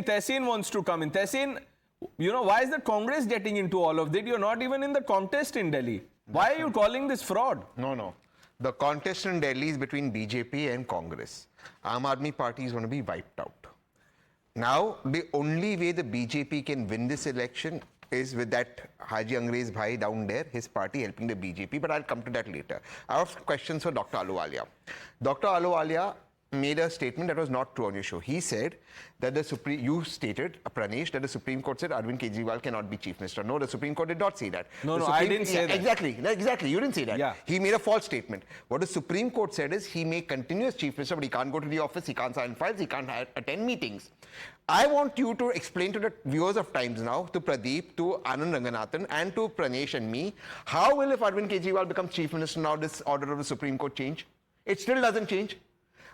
Tehseen wants to come in. Tehseen, why is the Congress getting into all of this? You're not even in the contest in Delhi. Why are you calling this fraud? No. The contest in Delhi is between BJP and Congress. Aam Aadmi Party is going to be wiped out. Now, the only way the BJP can win this election is with that Haji Angrez Bhai down there, his party helping the BJP, but I'll come to that later. I have questions for Dr. Ahluwalia. Dr. Ahluwalia made a statement that was not true on your show. He said that you stated, Pranesh, that the Supreme Court said Arvind Kejriwal cannot be Chief Minister. No, the Supreme Court did not say that. No, I didn't say that. Exactly. You didn't say that. Yeah. He made a false statement. What the Supreme Court said is he may continue as Chief Minister, but he can't go to the office, he can't sign files, he can't attend meetings. I want you to explain to the viewers of Times Now, to Pradeep, to Anand Ranganathan, and to Pranesh and me, how will if Arvind Kejriwal becomes Chief Minister now this order of the Supreme Court change? It still doesn't change.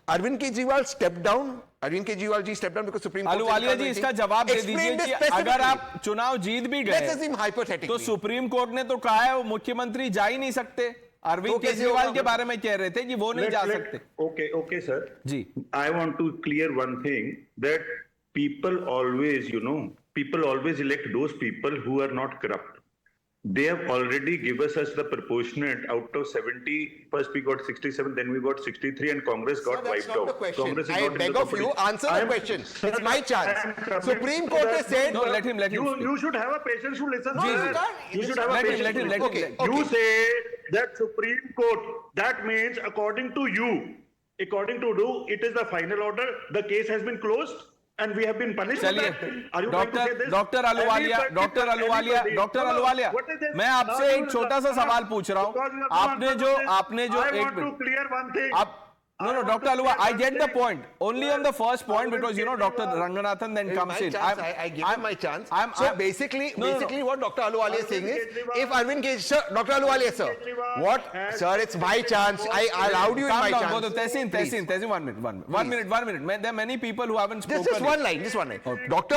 Arvind Kejriwal stepped down. Arvind Kejriwal ji stepped down because Supreme Court. ahluwalia ji इसका जवाब दे दीजिए कि अगर आप चुनाव जीत भी गए तो सुप्रीम कोर्ट ने तो कहा है वो मुख्यमंत्री जा ही नहीं सकते. अरविंद केजरीवाल के बारे में कह रहे थे कि वो नहीं जा सकते. Okay, sir. जी. I want to clear one thing, that people always elect those people who are not corrupt. They have already given us the proportionate out of 70. First we got 67, then we got 63, and Congress got wiped out. Congress is I beg of you, answer the question. It's my chance. Supreme Court has said. No, let him. You should have a patience to listen. You should have a patience. Let him. Okay. You say that Supreme Court, that means according to you, it is the final order. The case has been closed. And we have been punished. Doctor Ahluwalia, मैं आपसे एक छोटा सा सवाल पूछ रहा हूं. आपने जो एक minute. No, Dr. Ahluwalia, I get the point. Only on the first point, because Dr. Ranganathan then comes in. I give him my chance. So basically, what Dr. Ahluwalia is saying is, if Arvind Kejriwal, sir, Dr. Ahluwalia, sir, sir, it's my chance. I allowed you in my chance. Tehseen, 1 minute. There are many people who haven't spoken. Just one line. Okay. Dr.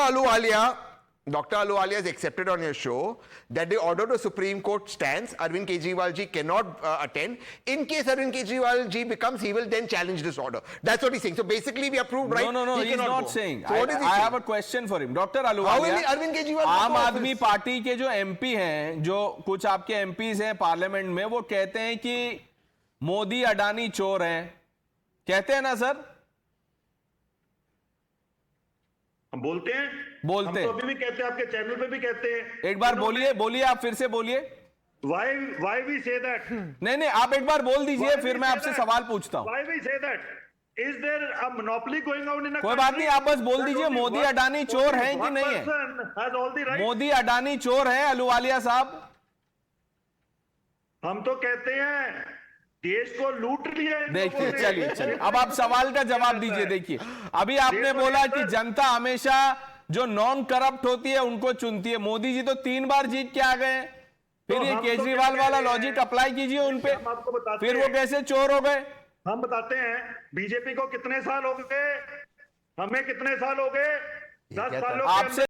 Ahluwalia has accepted on your show that the order of the Supreme Court stands. Arvind Kejriwal ji cannot attend. In case Arvind Kejriwal ji becomes, he will then challenge this order. That's what he's saying. So basically, we approved, right? No, he's not saying. So I have a question for him. Dr. Ahluwalia, Arvind Kejriwal आम आदमी party के जो MP हैं, जो कुछ आपके MPs हैं parliament में, वो कहते हैं कि मोदी अडानी चोर हैं. कहते हैं ना सर? हम बोलते हैं. हम तो अभी भी कहते हैं, आपके चैनल पे भी कहते हैं. एक बार बोलिए, आप फिर से बोलिए. Why we say that? नहीं, आप एक बार बोल दीजिए, फिर मैं आपसे सवाल पूछता हूं. Why we say that? Is there a monopoly going on in a कोई बात नहीं, आप बस बोल दीजिए मोदी अडानी चोर हैं कि नहीं है. मोदी अडानी चोर हैं अहलुवालिया साहब? हम तो कहते हैं देश को लूट लिया. देखिए, चलिए अब आप सवाल का जवाब दीजिए. देखिए, अभी आपने बोला कि जनता हमेशा जो नॉन करप्ट होती है उनको चुनती है. मोदी जी तो 3 बार जीत के आ गए. फिर ये केजरीवाल वाला लॉजिक अप्लाई कीजिए उन पे. फिर वो कैसे चोर हो गए? हम बताते हैं. बीजेपी को कितने साल हो गए, हमें कितने साल हो गए? 10 सालों. आपसे